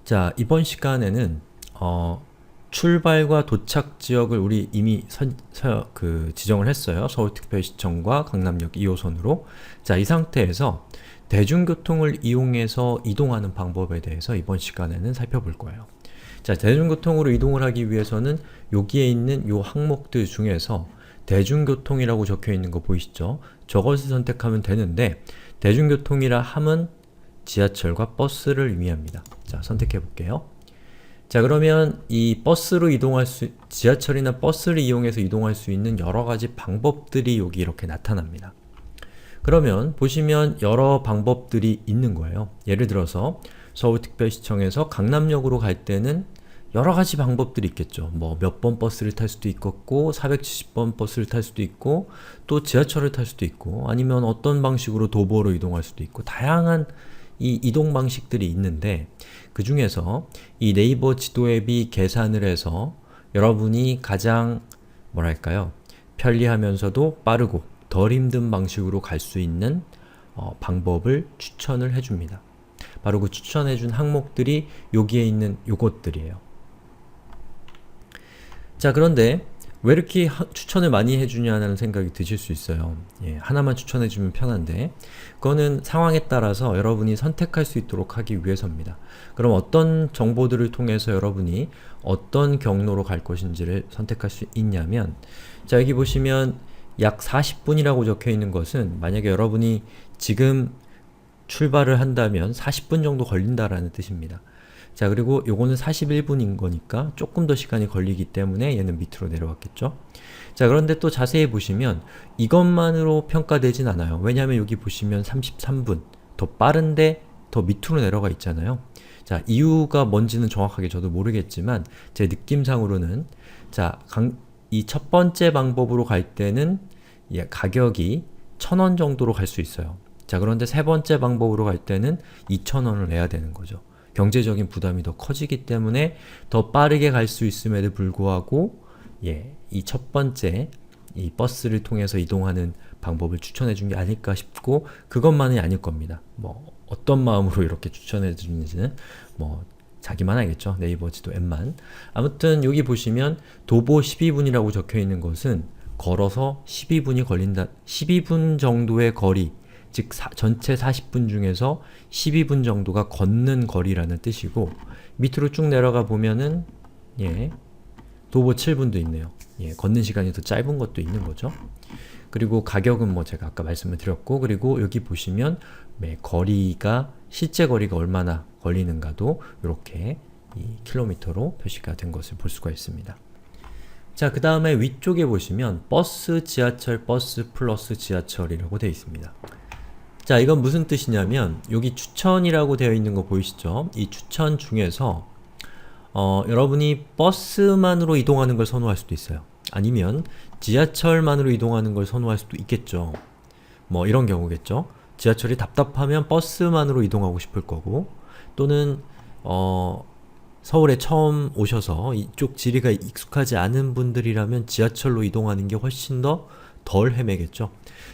자, 이번 시간에는 출발과 도착 지역을 우리 이미 지정을 했어요. 서울특별시청과 강남역 2호선으로. 자, 이 상태에서 대중교통을 이용해서 이동하는 방법에 대해서 이번 시간에는 살펴볼 거예요. 자, 대중교통으로 이동을 하기 위해서는 여기에 있는 요 항목들 중에서 대중교통이라고 적혀 있는 거 보이시죠? 저것을 선택하면 되는데 대중교통이라 함은 지하철과 버스를 의미합니다. 자, 선택해 볼게요. 자, 그러면 이 지하철이나 버스를 이용해서 이동할 수 있는 여러가지 방법들이 여기 이렇게 나타납니다. 그러면 보시면 여러 방법들이 있는 거예요. 예를 들어서 서울특별시청에서 강남역으로 갈 때는 여러가지 방법들이 있겠죠. 뭐 몇 번 버스를 탈 수도 있겠고 470번 버스를 탈 수도 있고 또 지하철을 탈 수도 있고 아니면 어떤 방식으로 도보로 이동할 수도 있고 다양한 이 이동 방식들이 있는데 그 중에서 이 네이버 지도 앱이 계산을 해서 여러분이 가장 뭐랄까요 편리하면서도 빠르고 덜 힘든 방식으로 갈 수 있는 방법을 추천을 해줍니다. 바로 그 추천해준 항목들이 여기에 있는 요것들이에요. 자, 그런데 왜 이렇게 추천을 많이 해주냐는 생각이 드실 수 있어요. 예, 하나만 추천해주면 편한데 그거는 상황에 따라서 여러분이 선택할 수 있도록 하기 위해서입니다. 그럼 어떤 정보들을 통해서 여러분이 어떤 경로로 갈 것인지를 선택할 수 있냐면 자, 여기 보시면 약 40분이라고 적혀 있는 것은 만약에 여러분이 지금 출발을 한다면 40분 정도 걸린다라는 뜻입니다. 자, 그리고 요거는 41분인 거니까 조금 더 시간이 걸리기 때문에 얘는 밑으로 내려왔겠죠? 자, 그런데 또 자세히 보시면 이것만으로 평가되진 않아요. 왜냐하면 여기 보시면 33분 더 빠른데 더 밑으로 내려가 있잖아요. 자, 이유가 뭔지는 정확하게 저도 모르겠지만 제 느낌상으로는 자, 이 첫 번째 방법으로 갈 때는 가격이 1000원 정도로 갈 수 있어요. 자, 그런데 세 번째 방법으로 갈 때는 2000원을 내야 되는 거죠. 경제적인 부담이 더 커지기 때문에 더 빠르게 갈 수 있음에도 불구하고 이 첫 번째 이 버스를 통해서 이동하는 방법을 추천해 준 게 아닐까 싶고 그것만이 아닐 겁니다. 뭐 어떤 마음으로 이렇게 추천해 주는지는 뭐 자기만 알겠죠. 네이버 지도 앱만. 아무튼 여기 보시면 도보 12분이라고 적혀 있는 것은 걸어서 12분이 걸린다. 12분 정도의 거리 즉 전체 40분 중에서 12분 정도가 걷는 거리라는 뜻이고 밑으로 쭉 내려가 보면은 도보 7분도 있네요. 걷는 시간이 더 짧은 것도 있는 거죠. 그리고 가격은 뭐 제가 아까 말씀을 드렸고 그리고 여기 보시면 실제 거리가 얼마나 걸리는가도 이렇게 이 킬로미터로 표시가 된 것을 볼 수가 있습니다. 자, 그 다음에 위쪽에 보시면 버스, 지하철, 버스 플러스 지하철이라고 되어 있습니다. 자, 이건 무슨 뜻이냐면 여기 추천이라고 되어 있는 거 보이시죠? 이 추천 중에서 여러분이 버스만으로 이동하는 걸 선호할 수도 있어요. 아니면 지하철만으로 이동하는 걸 선호할 수도 있겠죠. 뭐 이런 경우겠죠. 지하철이 답답하면 버스만으로 이동하고 싶을 거고 또는 서울에 처음 오셔서 이쪽 지리가 익숙하지 않은 분들이라면 지하철로 이동하는 게 훨씬 더 덜 헤매겠죠.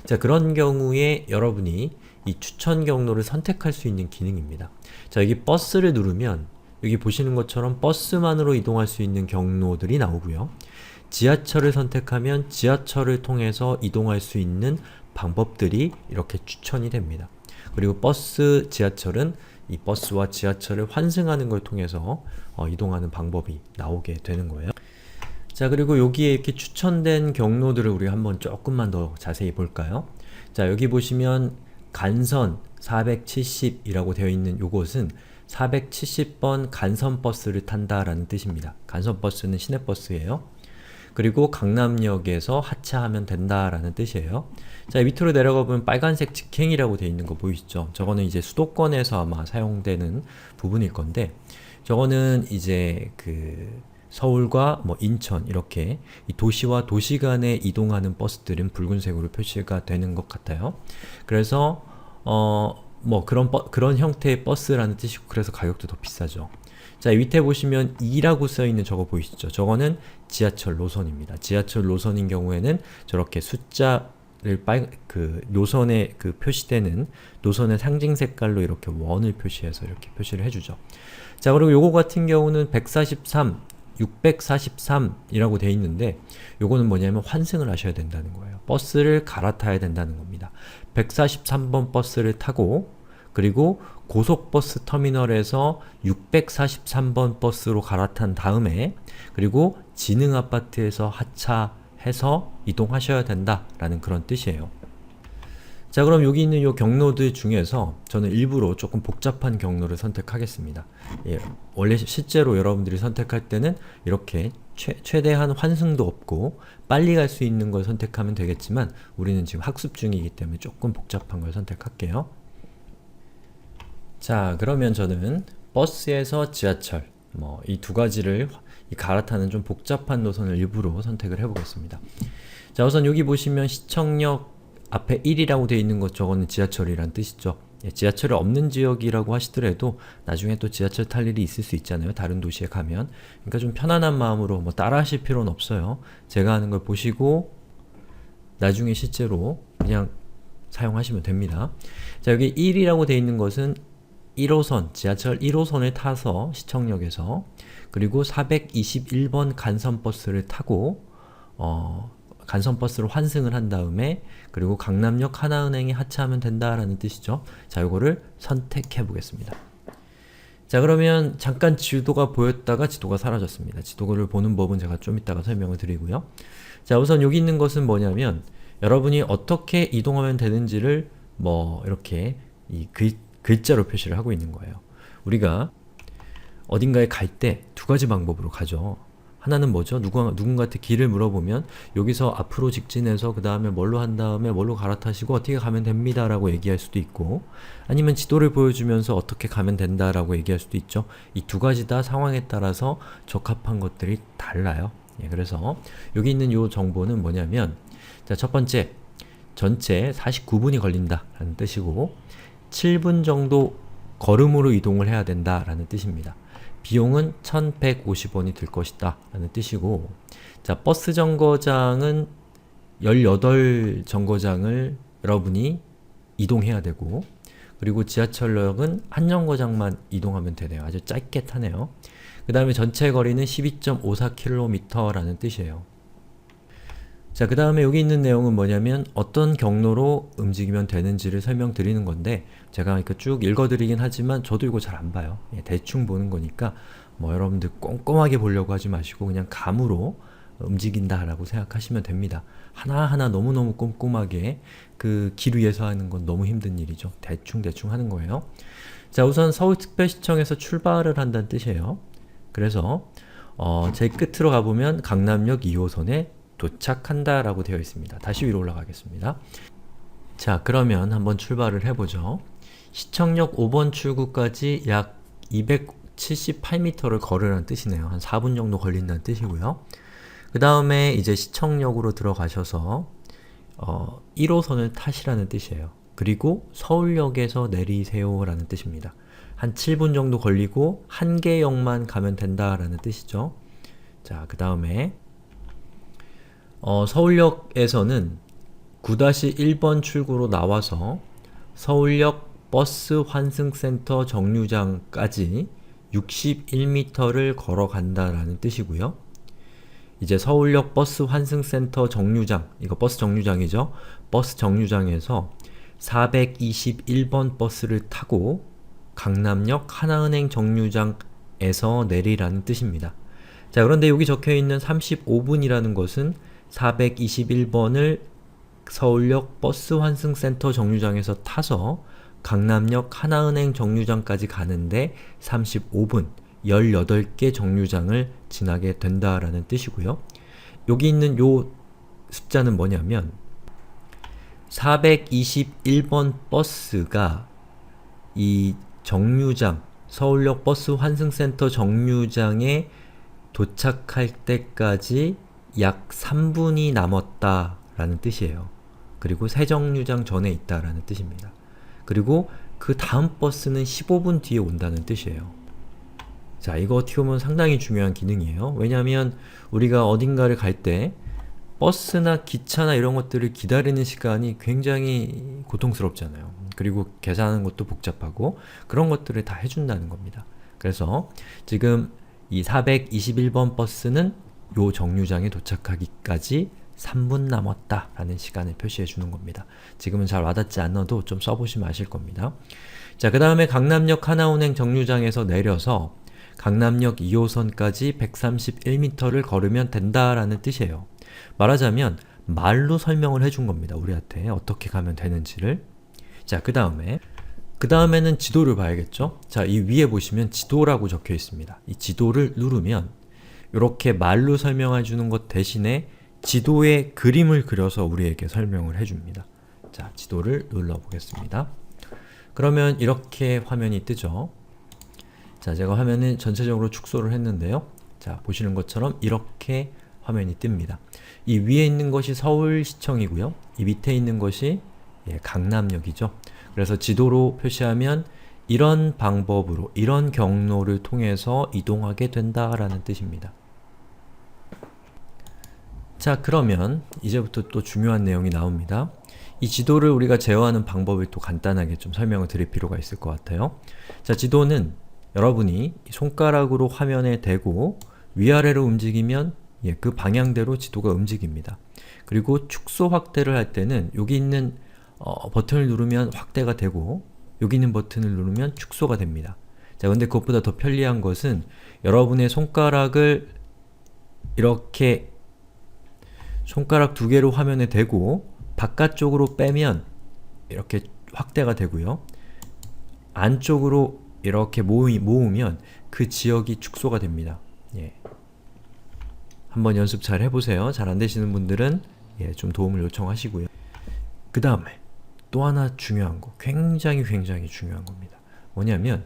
자, 그런 경우에 여러분이 이 추천 경로를 선택할 수 있는 기능입니다. 자, 여기 버스를 누르면 여기 보시는 것처럼 버스만으로 이동할 수 있는 경로들이 나오고요. 지하철을 선택하면 지하철을 통해서 이동할 수 있는 방법들이 이렇게 추천이 됩니다. 그리고 버스, 지하철은 이 버스와 지하철을 환승하는 걸 통해서 이동하는 방법이 나오게 되는 거예요. 자, 그리고 여기에 이렇게 추천된 경로들을 우리 한번 조금만 더 자세히 볼까요? 자, 여기 보시면 간선 470이라고 되어 있는 요것은 470번 간선버스를 탄다라는 뜻입니다. 간선버스는 시내버스예요. 그리고 강남역에서 하차하면 된다라는 뜻이에요. 자, 밑으로 내려가 보면 빨간색 직행이라고 되어 있는 거 보이시죠? 저거는 이제 수도권에서 아마 사용되는 부분일 건데 저거는 이제 서울과 뭐 인천 이렇게 이 도시와 도시 간에 이동하는 버스들은 붉은색으로 표시가 되는 것 같아요. 그래서 뭐 그런 형태의 버스라는 뜻이고 그래서 가격도 더 비싸죠. 자, 이 밑에 보시면 2라고 써있는 저거 보이시죠? 저거는 지하철 노선입니다. 지하철 노선인 경우에는 저렇게 숫자 노선에 표시되는 노선의 상징 색깔로 이렇게 원을 표시해서 이렇게 표시를 해주죠. 자, 그리고 요거 같은 경우는 143, 643이라고 돼 있는데 요거는 뭐냐면 환승을 하셔야 된다는 거예요. 버스를 갈아타야 된다는 겁니다. 143번 버스를 타고 그리고 고속버스 터미널에서 643번 버스로 갈아탄 다음에 그리고 지능아파트에서 하차해서 이동하셔야 된다라는 그런 뜻이에요. 자, 그럼 여기 있는 요 경로들 중에서 저는 일부러 조금 복잡한 경로를 선택하겠습니다. 예, 원래 실제로 여러분들이 선택할 때는 이렇게 최대한 환승도 없고 빨리 갈 수 있는 걸 선택하면 되겠지만 우리는 지금 학습 중이기 때문에 조금 복잡한 걸 선택할게요. 자, 그러면 저는 버스에서 지하철 이 두 가지를 갈아타는 좀 복잡한 노선을 일부러 선택을 해보겠습니다. 자, 우선 여기 보시면 시청역 앞에 1이라고 되어 있는 것 저거는 지하철이란 뜻이죠. 예, 지하철이 없는 지역이라고 하시더라도 나중에 또 지하철 탈 일이 있을 수 있잖아요. 다른 도시에 가면. 그러니까 좀 편안한 마음으로 따라 하실 필요는 없어요. 제가 하는 걸 보시고 나중에 실제로 그냥 사용하시면 됩니다. 자, 여기 1이라고 되어 있는 것은 1호선, 지하철 1호선을 타서 시청역에서 그리고 421번 간선버스를 타고 간선버스로 환승을 한 다음에 그리고 강남역 하나은행에 하차하면 된다라는 뜻이죠. 자, 요거를 선택해 보겠습니다. 자, 그러면 잠깐 지도가 보였다가 지도가 사라졌습니다. 지도를 보는 법은 제가 좀 이따가 설명을 드리고요. 자, 우선 여기 있는 것은 뭐냐면 여러분이 어떻게 이동하면 되는지를 이렇게 글자로 표시를 하고 있는 거예요. 우리가 어딘가에 갈 때 두 가지 방법으로 가죠. 하나는 뭐죠? 누군가한테 길을 물어보면 여기서 앞으로 직진해서 그 다음에 뭘로 한 다음에 뭘로 갈아타시고 어떻게 가면 됩니다 라고 얘기할 수도 있고 아니면 지도를 보여주면서 어떻게 가면 된다 라고 얘기할 수도 있죠. 이 두 가지 다 상황에 따라서 적합한 것들이 달라요. 예, 그래서 여기 있는 요 정보는 뭐냐면 자, 첫 번째, 전체 49분이 걸린다 라는 뜻이고 7분 정도 걸음으로 이동을 해야 된다 라는 뜻입니다. 비용은 1150원이 들 것이다 라는 뜻이고 자, 버스 정거장은 18정거장을 여러분이 이동해야 되고 그리고 지하철역은 한 정거장만 이동하면 되네요. 아주 짧게 타네요. 그 다음에 전체 거리는 12.54km 라는 뜻이에요. 자, 그 다음에 여기 있는 내용은 뭐냐면 어떤 경로로 움직이면 되는지를 설명드리는 건데 제가 이렇게 쭉 읽어드리긴 하지만 저도 이거 잘 안 봐요. 예, 대충 보는 거니까 여러분들 꼼꼼하게 보려고 하지 마시고 그냥 감으로 움직인다 라고 생각하시면 됩니다. 하나하나 너무너무 꼼꼼하게 그 길 위에서 하는 건 너무 힘든 일이죠. 대충 하는 거예요. 자, 우선 서울특별시청에서 출발을 한다는 뜻이에요. 그래서 제일 끝으로 가보면 강남역 2호선에 도착한다 라고 되어 있습니다. 다시 위로 올라가겠습니다. 자, 그러면 한번 출발을 해보죠. 시청역 5번 출구까지 약 278m를 걸으라는 뜻이네요. 한 4분 정도 걸린다는 뜻이고요. 그 다음에 이제 시청역으로 들어가셔서 1호선을 타시라는 뜻이에요. 그리고 서울역에서 내리세요 라는 뜻입니다. 한 7분 정도 걸리고 한 개 역만 가면 된다 라는 뜻이죠. 자, 그 다음에 서울역에서는 9-1번 출구로 나와서 서울역 버스 환승센터 정류장까지 61m를 걸어간다 라는 뜻이고요. 이제 서울역 버스 환승센터 정류장, 이거 버스 정류장이죠. 버스 정류장에서 421번 버스를 타고 강남역 하나은행 정류장에서 내리라는 뜻입니다. 자, 그런데 여기 적혀있는 35분이라는 것은 421번을 서울역 버스 환승센터 정류장에서 타서 강남역 하나은행 정류장까지 가는데 35분, 18개 정류장을 지나게 된다라는 뜻이고요. 여기 있는 요 숫자는 뭐냐면 421번 버스가 이 정류장, 서울역 버스 환승센터 정류장에 도착할 때까지 약 3분이 남았다 라는 뜻이에요. 그리고 새 정류장 전에 있다 라는 뜻입니다. 그리고 그 다음 버스는 15분 뒤에 온다는 뜻이에요. 자, 이거 어떻게 보면 상당히 중요한 기능이에요. 왜냐하면 우리가 어딘가를 갈 때 버스나 기차나 이런 것들을 기다리는 시간이 굉장히 고통스럽잖아요. 그리고 계산하는 것도 복잡하고 그런 것들을 다 해준다는 겁니다. 그래서 지금 이 421번 버스는 요 정류장에 도착하기까지 3분 남았다 라는 시간을 표시해 주는 겁니다. 지금은 잘 와닿지 않아도 좀 써보시면 아실 겁니다. 자, 그 다음에 강남역 하나은행 정류장에서 내려서 강남역 2호선까지 131m를 걸으면 된다라는 뜻이에요. 말하자면 말로 설명을 해준 겁니다. 우리한테 어떻게 가면 되는지를. 자, 그 다음에는 지도를 봐야겠죠? 자, 이 위에 보시면 지도라고 적혀 있습니다. 이 지도를 누르면 이렇게 말로 설명해 주는 것 대신에 지도에 그림을 그려서 우리에게 설명을 해줍니다. 자, 지도를 눌러보겠습니다. 그러면 이렇게 화면이 뜨죠? 자, 제가 화면을 전체적으로 축소를 했는데요. 자, 보시는 것처럼 이렇게 화면이 뜹니다. 이 위에 있는 것이 서울시청이고요. 이 밑에 있는 것이 강남역이죠. 그래서 지도로 표시하면 이런 방법으로, 이런 경로를 통해서 이동하게 된다라는 뜻입니다. 자, 그러면 이제부터 또 중요한 내용이 나옵니다. 이 지도를 우리가 제어하는 방법을 또 간단하게 좀 설명을 드릴 필요가 있을 것 같아요. 자, 지도는 여러분이 손가락으로 화면에 대고 위아래로 움직이면 그 방향대로 지도가 움직입니다. 그리고 축소 확대를 할 때는 여기 있는 버튼을 누르면 확대가 되고 여기 있는 버튼을 누르면 축소가 됩니다. 자, 근데 그것보다 더 편리한 것은 여러분의 손가락을 이렇게 손가락 두 개로 화면에 대고 바깥쪽으로 빼면 이렇게 확대가 되고요. 안쪽으로 이렇게 모으면 그 지역이 축소가 됩니다. 한번 연습 잘 해보세요. 잘 안되시는 분들은 좀 도움을 요청하시고요. 그 다음에 또 하나 중요한 거, 굉장히 중요한 겁니다. 뭐냐면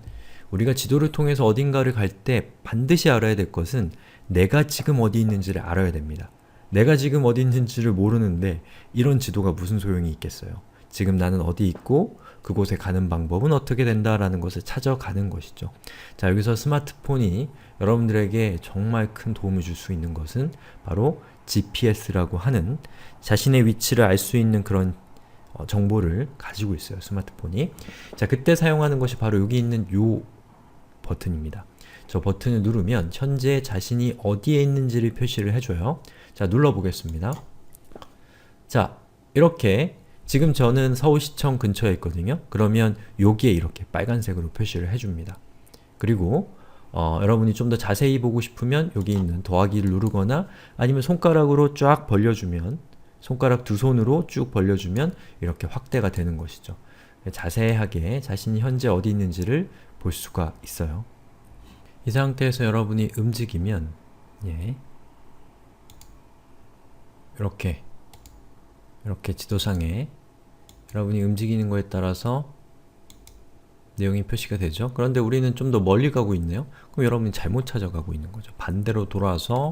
우리가 지도를 통해서 어딘가를 갈 때 반드시 알아야 될 것은 내가 지금 어디 있는지를 알아야 됩니다. 내가 지금 어디 있는지를 모르는데 이런 지도가 무슨 소용이 있겠어요. 지금 나는 어디 있고 그곳에 가는 방법은 어떻게 된다라는 것을 찾아가는 것이죠. 자, 여기서 스마트폰이 여러분들에게 정말 큰 도움을 줄 수 있는 것은 바로 GPS라고 하는 자신의 위치를 알 수 있는 그런 정보를 가지고 있어요. 스마트폰이. 자, 그때 사용하는 것이 바로 여기 있는 요 버튼입니다. 저 버튼을 누르면 현재 자신이 어디에 있는지를 표시를 해줘요. 자, 눌러보겠습니다. 자, 이렇게 지금 저는 서울시청 근처에 있거든요. 그러면 여기에 이렇게 빨간색으로 표시를 해줍니다. 그리고 여러분이 좀 더 자세히 보고 싶으면 여기 있는 더하기를 누르거나 아니면 손가락으로 쫙 벌려주면 손가락 두 손으로 쭉 벌려주면 이렇게 확대가 되는 것이죠. 자세하게 자신이 현재 어디 있는지를 볼 수가 있어요. 이 상태에서 여러분이 움직이면 이렇게 지도상에 여러분이 움직이는 거에 따라서 내용이 표시가 되죠. 그런데 우리는 좀 더 멀리 가고 있네요. 그럼 여러분이 잘못 찾아가고 있는 거죠. 반대로 돌아서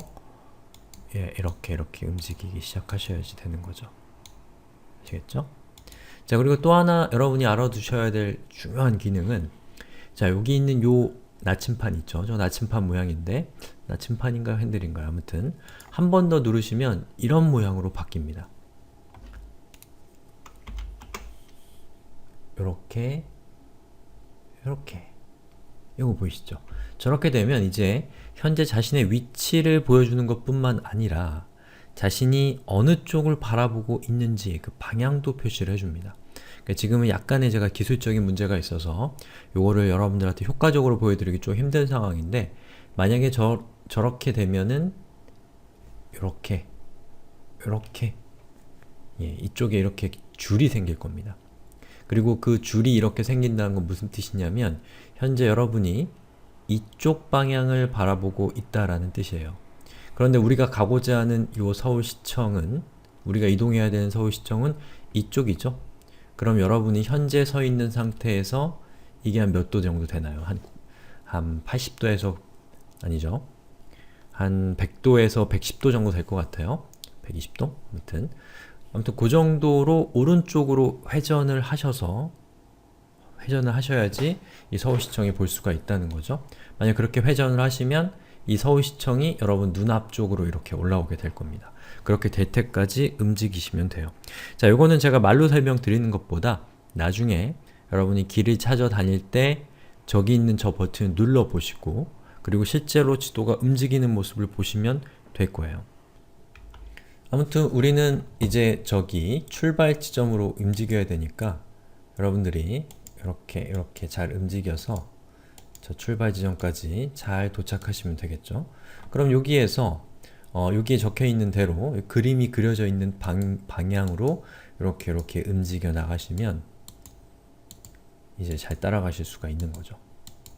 이렇게 움직이기 시작하셔야지 되는 거죠. 아시겠죠? 자, 그리고 또 하나 여러분이 알아두셔야 될 중요한 기능은 자, 여기 있는 요 나침판 있죠? 저 나침판 모양인데 나침판인가요? 핸들인가요? 아무튼 한 번 더 누르시면 이런 모양으로 바뀝니다. 요렇게 이거 보이시죠? 저렇게 되면 이제 현재 자신의 위치를 보여주는 것 뿐만 아니라 자신이 어느 쪽을 바라보고 있는지 그 방향도 표시를 해줍니다. 그러니까 지금은 약간의 제가 기술적인 문제가 있어서 요거를 여러분들한테 효과적으로 보여드리기 좀 힘든 상황인데 만약에 저렇게 되면은 요렇게 이쪽에 이렇게 줄이 생길 겁니다. 그리고 그 줄이 이렇게 생긴다는 건 무슨 뜻이냐면 현재 여러분이 이쪽 방향을 바라보고 있다라는 뜻이에요. 그런데 우리가 가고자 하는 이 서울시청은 우리가 이동해야 되는 서울시청은 이쪽이죠? 그럼 여러분이 현재 서 있는 상태에서 이게 한 몇 도 정도 되나요? 한 80도에서 아니죠? 한 100도에서 110도 정도 될 것 같아요. 120도? 아무튼 그 정도로 오른쪽으로 회전을 하셔야지 이 서울시청이 볼 수가 있다는 거죠. 만약 그렇게 회전을 하시면 이 서울시청이 여러분 눈앞쪽으로 이렇게 올라오게 될 겁니다. 그렇게 될 때까지 움직이시면 돼요. 자, 요거는 제가 말로 설명드리는 것보다 나중에 여러분이 길을 찾아다닐 때 저기 있는 저 버튼을 눌러보시고 그리고 실제로 지도가 움직이는 모습을 보시면 될 거예요. 아무튼 우리는 이제 저기 출발 지점으로 움직여야 되니까 여러분들이 이렇게 잘 움직여서 저 출발 지점까지 잘 도착하시면 되겠죠. 그럼 여기에서 여기에 적혀 있는 대로 그림이 그려져 있는 방향으로 이렇게 움직여 나가시면 이제 잘 따라가실 수가 있는 거죠.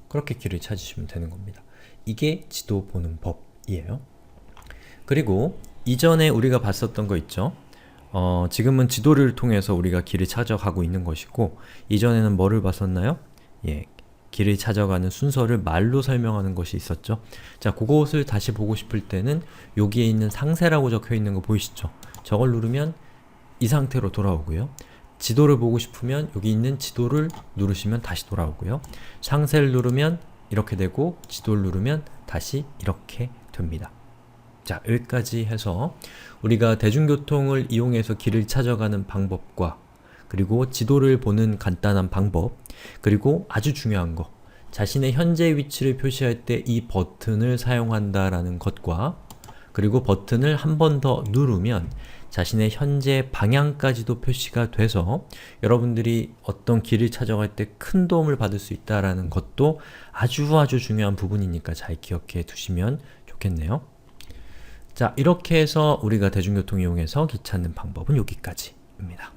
그렇게 길을 찾으시면 되는 겁니다. 이게 지도 보는 법이에요. 그리고 이전에 우리가 봤었던 거 있죠? 지금은 지도를 통해서 우리가 길을 찾아가고 있는 것이고 이전에는 뭐를 봤었나요? 예, 길을 찾아가는 순서를 말로 설명하는 것이 있었죠. 자, 그것을 다시 보고 싶을 때는 여기에 있는 상세라고 적혀 있는 거 보이시죠? 저걸 누르면 이 상태로 돌아오고요. 지도를 보고 싶으면 여기 있는 지도를 누르시면 다시 돌아오고요. 상세를 누르면 이렇게 되고 지도를 누르면 다시 이렇게 됩니다. 자, 여기까지 해서 우리가 대중교통을 이용해서 길을 찾아가는 방법과 그리고 지도를 보는 간단한 방법 그리고 아주 중요한 거 자신의 현재 위치를 표시할 때 이 버튼을 사용한다라는 것과 그리고 버튼을 한 번 더 누르면 자신의 현재 방향까지도 표시가 돼서 여러분들이 어떤 길을 찾아갈 때 큰 도움을 받을 수 있다라는 것도 아주 중요한 부분이니까 잘 기억해 두시면 좋겠네요. 자, 이렇게 해서 우리가 대중교통 이용해서 길 찾는 방법은 여기까지입니다.